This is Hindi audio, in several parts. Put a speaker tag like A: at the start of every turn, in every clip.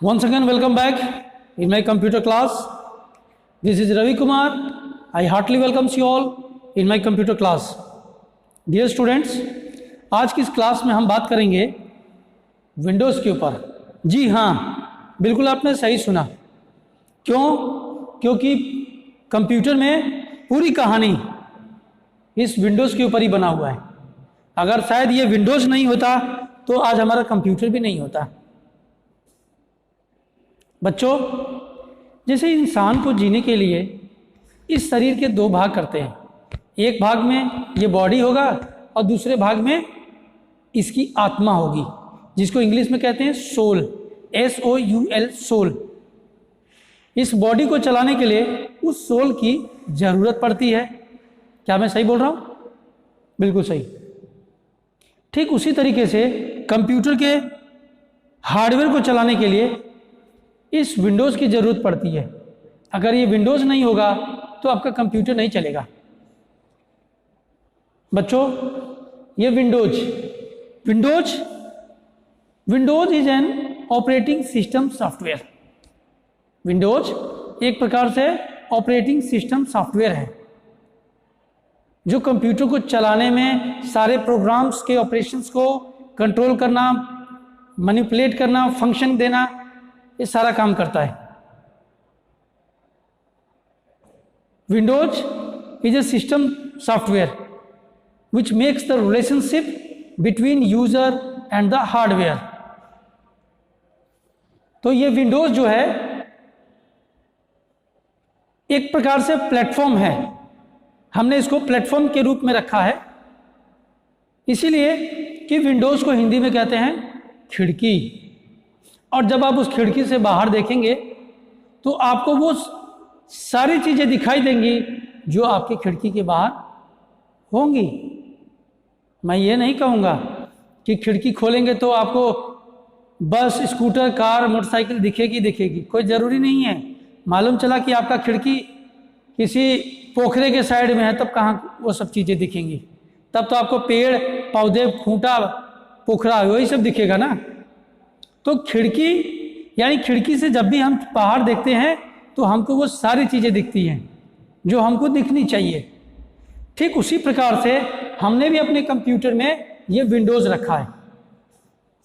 A: Once again, welcome back in my computer class. This is Ravi Kumar. I heartily welcome you all in my computer class. Dear students, आज की इस क्लास में हम बात करेंगे विंडोज़ के ऊपर। जी हाँ, बिल्कुल आपने सही सुना। क्यों? क्योंकि कंप्यूटर में पूरी कहानी इस विंडोज़ के ऊपर ही बना हुआ है। अगर शायद ये विंडोज़ नहीं होता तो आज हमारा कंप्यूटर भी नहीं होता। बच्चों, जैसे इंसान को जीने के लिए इस शरीर के दो भाग करते हैं। एक भाग में ये बॉडी होगा और दूसरे भाग में इसकी आत्मा होगी, जिसको इंग्लिश में कहते हैं सोल, SOUL, सोल। इस बॉडी को चलाने के लिए उस सोल की ज़रूरत पड़ती है। क्या मैं सही बोल रहा हूँ? बिल्कुल सही। ठीक उसी तरीके से कंप्यूटर के हार्डवेयर को चलाने के लिए इस विंडोज़ की ज़रूरत पड़ती है। अगर ये विंडोज़ नहीं होगा तो आपका कंप्यूटर नहीं चलेगा। बच्चों, ये Windows is an operating system software. Windows एक प्रकार से ऑपरेटिंग सिस्टम सॉफ्टवेयर है जो कंप्यूटर को चलाने में सारे प्रोग्राम्स के ऑपरेशंस को कंट्रोल करना, मैनिपुलेट करना, फंक्शन देना, ये सारा काम करता है। Windows is A system software which makes the relationship between user and the hardware. तो ये विंडोज जो है एक प्रकार से प्लेटफॉर्म है। हमने इसको प्लेटफॉर्म के रूप में रखा है, इसीलिए कि विंडोज को हिंदी में कहते हैं खिड़की। और जब आप उस खिड़की से बाहर देखेंगे तो आपको वो सारी चीज़ें दिखाई देंगी जो आपकी खिड़की के बाहर होंगी। मैं ये नहीं कहूँगा कि खिड़की खोलेंगे तो आपको बस, स्कूटर, कार, मोटरसाइकिल दिखेगी। कोई ज़रूरी नहीं है। मालूम चला कि आपका खिड़की किसी पोखरे के साइड में है, तब कहाँ वो सब चीज़ें दिखेंगी? तब तो आपको पेड़, पौधे, खूंटा, पोखरा, वही सब दिखेगा ना। तो खिड़की यानी खिड़की से जब भी हम बाहर देखते हैं तो हमको वो सारी चीज़ें दिखती हैं जो हमको दिखनी चाहिए। ठीक उसी प्रकार से हमने भी अपने कंप्यूटर में ये विंडोज़ रखा है,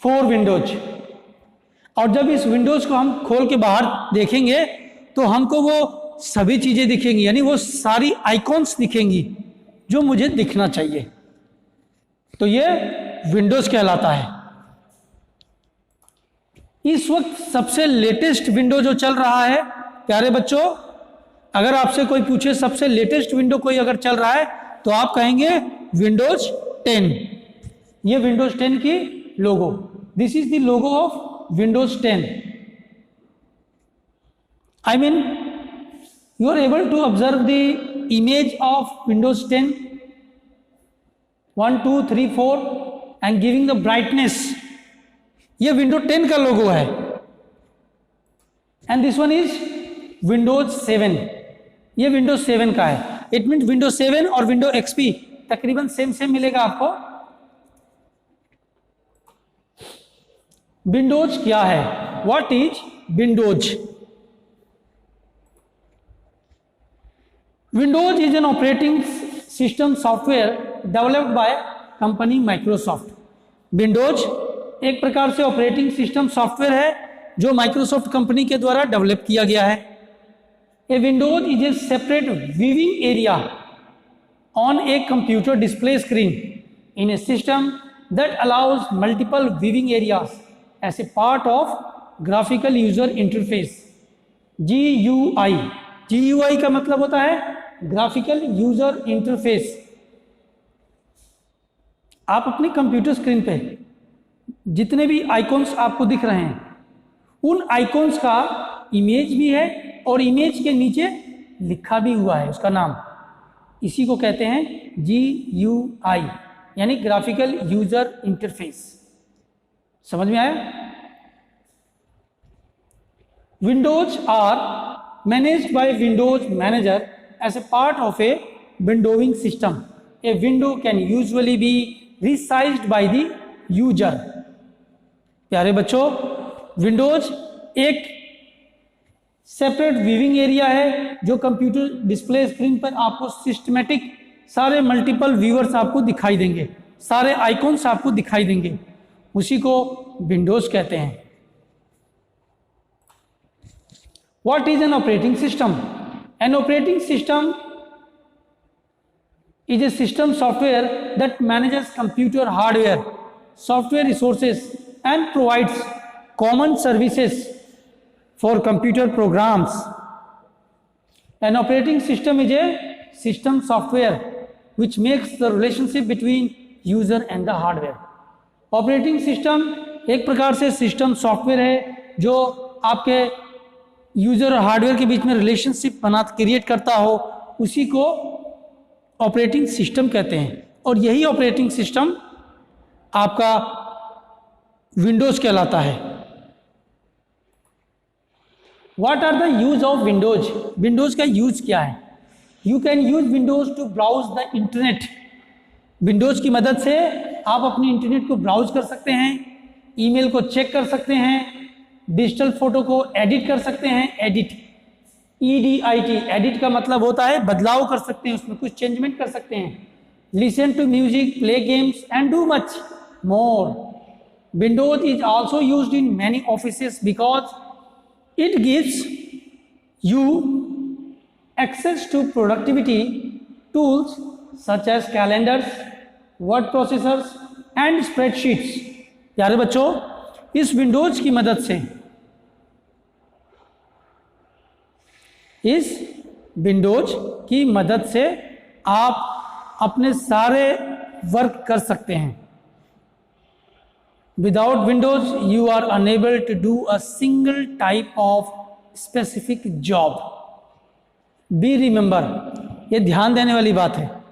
A: 4 विंडोज। और जब इस विंडोज़ को हम खोल के बाहर देखेंगे तो हमको वो सभी चीज़ें दिखेंगी, यानी वो सारी आइकॉन्स दिखेंगी जो मुझे दिखना चाहिए। तो ये विंडोज़ कहलाता है। इस वक्त सबसे लेटेस्ट विंडो जो चल रहा है, प्यारे बच्चों, अगर आपसे कोई पूछे सबसे लेटेस्ट विंडो कोई अगर चल रहा है तो आप कहेंगे विंडोज 10। ये विंडोज 10 की logo, this is the logo of Windows 10। I mean you are able to observe the image of Windows 10, 1 2 3 4 and giving the brightness. ये विंडो 10 का लोगो है। And this one is Windows 7। ये विंडोज 7 का है। इट मीन विंडोज 7 और विंडो XP तकरीबन सेम मिलेगा आपको। विंडोज क्या है? What is Windows? Windows is an operating system software developed by company Microsoft. Windows एक प्रकार से ऑपरेटिंग सिस्टम सॉफ्टवेयर है जो माइक्रोसॉफ्ट कंपनी के द्वारा डेवलप किया गया है। A Windows is a separate viewing area on a computer display screen in a system that allows multiple viewing areas as a part of graphical user interface, GUI। GUI का मतलब होता है ग्राफिकल यूजर इंटरफेस। आप अपने कंप्यूटर स्क्रीन पे जितने भी आइकॉन्स आपको दिख रहे हैं, उन आइकॉन्स का इमेज भी है और इमेज के नीचे लिखा भी हुआ है उसका नाम। इसी को कहते हैं GUI, यानी ग्राफिकल यूजर इंटरफेस। समझ में आया? Windows are managed by windows manager as a part of a windowing system. A window can usually be resized by the user. प्यारे बच्चों, विंडोज एक सेपरेट व्यूइंग एरिया है जो कंप्यूटर डिस्प्ले स्क्रीन पर आपको सिस्टमेटिक सारे मल्टीपल व्यूअर्स आपको दिखाई देंगे, सारे आइकॉन्स आपको दिखाई देंगे, उसी को विंडोज कहते हैं। What is an operating system? An operating system is a system software that manages computer hardware, software resources and provides common services for computer programs. An operating system is a system software which makes the relationship between user and the hardware. Operating system एक प्रकार से सिस्टम सॉफ्टवेयर है जो आपके यूजर और हार्डवेयर के बीच में रिलेशनशिप क्रिएट करता हो, उसी को ऑपरेटिंग सिस्टम कहते हैं। और यही ऑपरेटिंग सिस्टम आपका विंडोज कहलाता है। What are the use of Windows? Windows का यूज क्या है? You can use Windows to browse the internet. Windows की मदद से आप अपने इंटरनेट को ब्राउज कर सकते हैं, ईमेल को चेक कर सकते हैं, डिजिटल फोटो को एडिट कर सकते हैं। एडिट, EDIT, एडिट का मतलब होता है बदलाव कर सकते हैं, उसमें कुछ चेंजमेंट कर सकते हैं। Listen to music, play games and do much more. Windows is also used in many offices because it gives you access to productivity tools such as calendars, word processors and spreadsheets. प्यारे बच्चों, इस विंडोज की मदद से आप अपने सारे वर्क कर सकते हैं। Without Windows you are unable to do a single type of specific job. Be remember, ये ध्यान देने वाली बात है।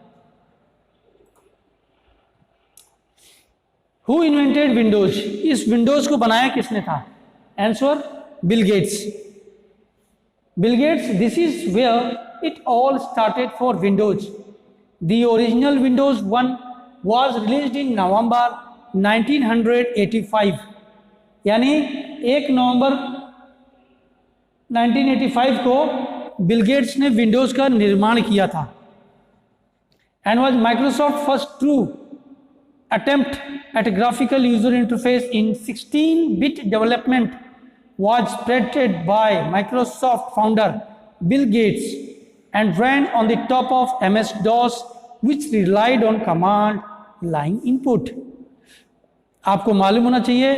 A: Who invented Windows? इस विंडोज को बनाया किसने था? Answer, Bill Gates. Bill Gates, this is where it all started for Windows. The original Windows 1 was released in November 1985. यानी 1 नवंबर 1985 को बिल गेट्स ने विंडोज का निर्माण किया था। And was Microsoft first true attempt at a graphical user interface in 16-bit development was spreaded by Microsoft founder Bill Gates and ran on the top of MS-DOS, which relied on command line input. आपको मालूम होना चाहिए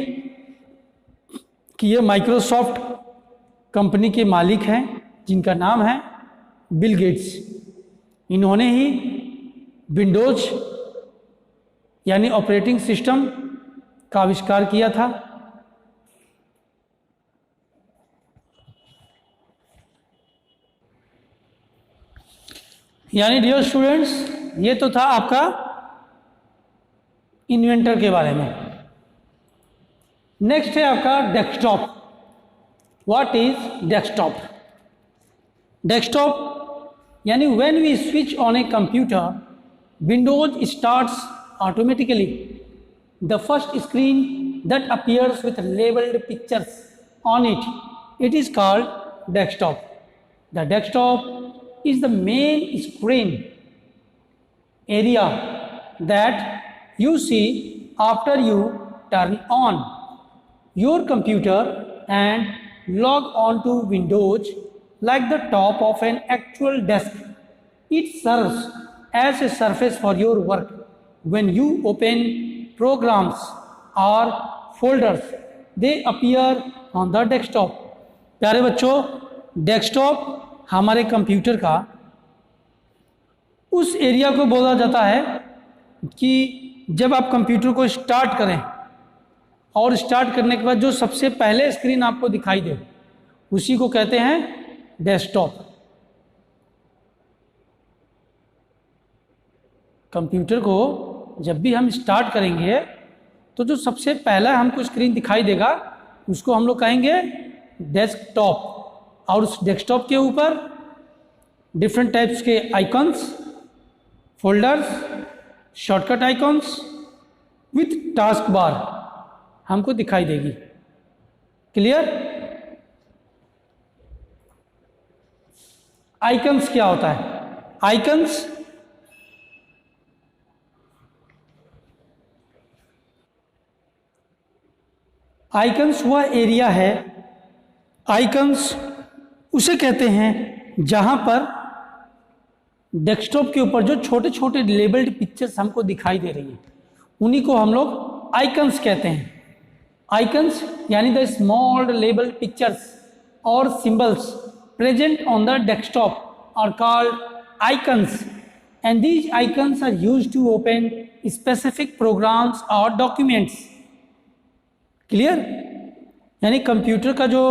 A: कि ये माइक्रोसॉफ्ट कंपनी के मालिक हैं जिनका नाम है बिल गेट्स। इन्होंने ही विंडोज यानी ऑपरेटिंग सिस्टम का आविष्कार किया था। यानी डियर स्टूडेंट्स, ये तो था आपका इन्वेंटर के बारे में। नेक्स्ट है आपका desktop. What is desktop? Desktop यानी when we switch on a computer, Windows starts automatically. The first screen that appears with labelled pictures on it, it is called desktop. The desktop is the main screen area that you see after you turn on your computer and log on to Windows like the top of an actual desk. It serves as a surface for your work. When you open programs or folders, they appear on the desktop. प्यारे बच्चों, डेस्कटॉप हमारे कंप्यूटर का उस एरिया को बोला जाता है कि जब आप कंप्यूटर को स्टार्ट करें और स्टार्ट करने के बाद जो सबसे पहले स्क्रीन आपको दिखाई दे, उसी को कहते हैं डेस्कटॉप। कंप्यूटर को जब भी हम स्टार्ट करेंगे तो जो सबसे पहला हमको स्क्रीन दिखाई देगा उसको हम लोग कहेंगे डेस्कटॉप। और उस डेस्कटॉप के ऊपर डिफरेंट टाइप्स के icons, folders, shortcut icons with task bar हमको दिखाई देगी। क्लियर? आइकन्स क्या होता है? आइकन्स वह एरिया है, आइकन्स उसे कहते हैं जहां पर डेस्कटॉप के ऊपर जो छोटे छोटे लेबल्ड पिक्चर्स हमको दिखाई दे रही हैं, उन्हीं को हम लोग आइकन्स कहते हैं। आइकन्स यानी द स्मॉल लेबल्ड पिक्चर्स और symbols present on the desktop are called icons, and these icons are used to open specific programs और डॉक्यूमेंट्स। क्लियर? यानी कंप्यूटर का जो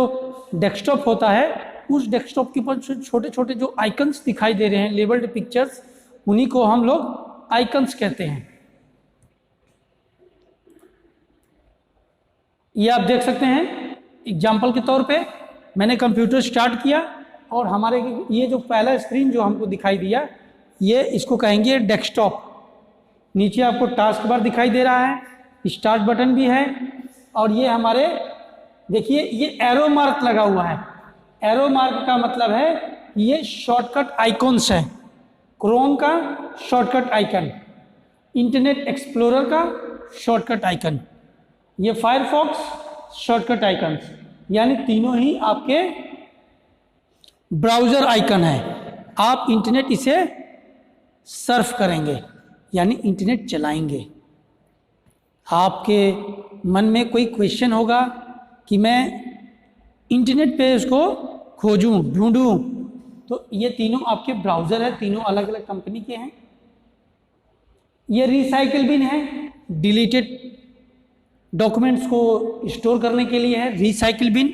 A: डेस्कटॉप होता है, उस डेस्कटॉप के ऊपर छोटे छोटे जो आइकन्स दिखाई दे रहे हैं, लेबल्ड पिक्चर्स, उन्हीं को हम लोग आइकन्स कहते हैं। ये आप देख सकते हैं एग्जाम्पल के तौर पे, मैंने कंप्यूटर स्टार्ट किया और हमारे ये जो पहला स्क्रीन जो हमको दिखाई दिया, ये इसको कहेंगे डेस्कटॉप। नीचे आपको टास्क बार दिखाई दे रहा है, स्टार्ट बटन भी है, और ये हमारे देखिए ये एरो मार्क लगा हुआ है। एरो मार्क का मतलब है ये शॉर्टकट आइकॉन्स है। क्रोम का शॉर्टकट आइकन, इंटरनेट एक्सप्लोरर का शॉर्टकट आइकन, ये फायरफॉक्स शॉर्टकट आइकन, यानी तीनों ही आपके ब्राउज़र आइकन है। आप इंटरनेट इसे सर्फ करेंगे यानी इंटरनेट चलाएंगे। आपके मन में कोई क्वेश्चन होगा कि मैं इंटरनेट पे उसको खोजूं, ढूंढूं, तो ये तीनों आपके ब्राउज़र है, तीनों अलग अलग कंपनी के हैं। ये रिसाइकिल बिन है, डिलीटेड डॉक्यूमेंट्स को स्टोर करने के लिए है रिसाइकिल बिन।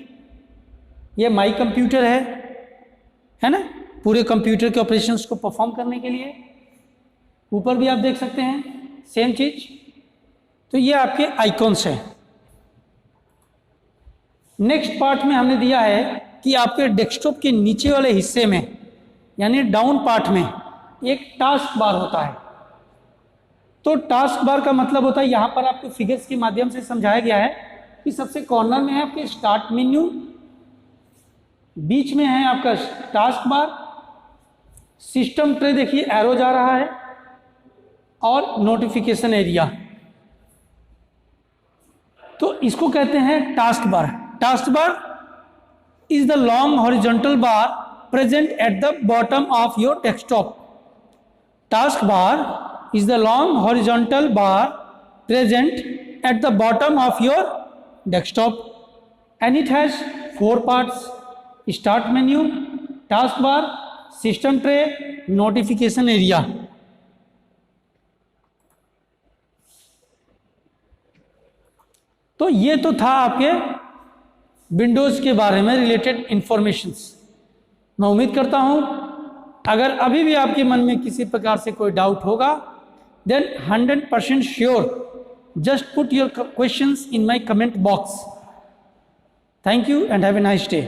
A: ये माई कंप्यूटर है ना, पूरे कंप्यूटर के ऑपरेशंस को परफॉर्म करने के लिए। ऊपर भी आप देख सकते हैं सेम चीज। तो ये आपके आइकॉन्स हैं। नेक्स्ट पार्ट में हमने दिया है कि आपके डेस्कटॉप के नीचे वाले हिस्से में यानी डाउन पार्ट में एक टास्क बार होता है। तो टास्क बार का मतलब होता है, यहां पर आपको फिगर्स के माध्यम से समझाया गया है कि सबसे कॉर्नर में है आपके स्टार्ट मेन्यू, बीच में है आपका टास्क बार, सिस्टम ट्रे देखिए एरो जा रहा है, और नोटिफिकेशन एरिया। तो इसको कहते हैं task bar. Task bar is the long horizontal bar present at the bottom of your desktop. Task bar is the long horizontal bar present at the bottom of your desktop, and it has 4 parts: start menu, taskbar, system tray, notification area. तो ये तो था आपके विंडोज के बारे में रिलेटेड इंफॉर्मेशंस। मैं उम्मीद करता हूं अगर अभी भी आपके मन में किसी प्रकार से कोई डाउट होगा, then 100% sure just put your questions in my comment box. Thank you and have a nice day.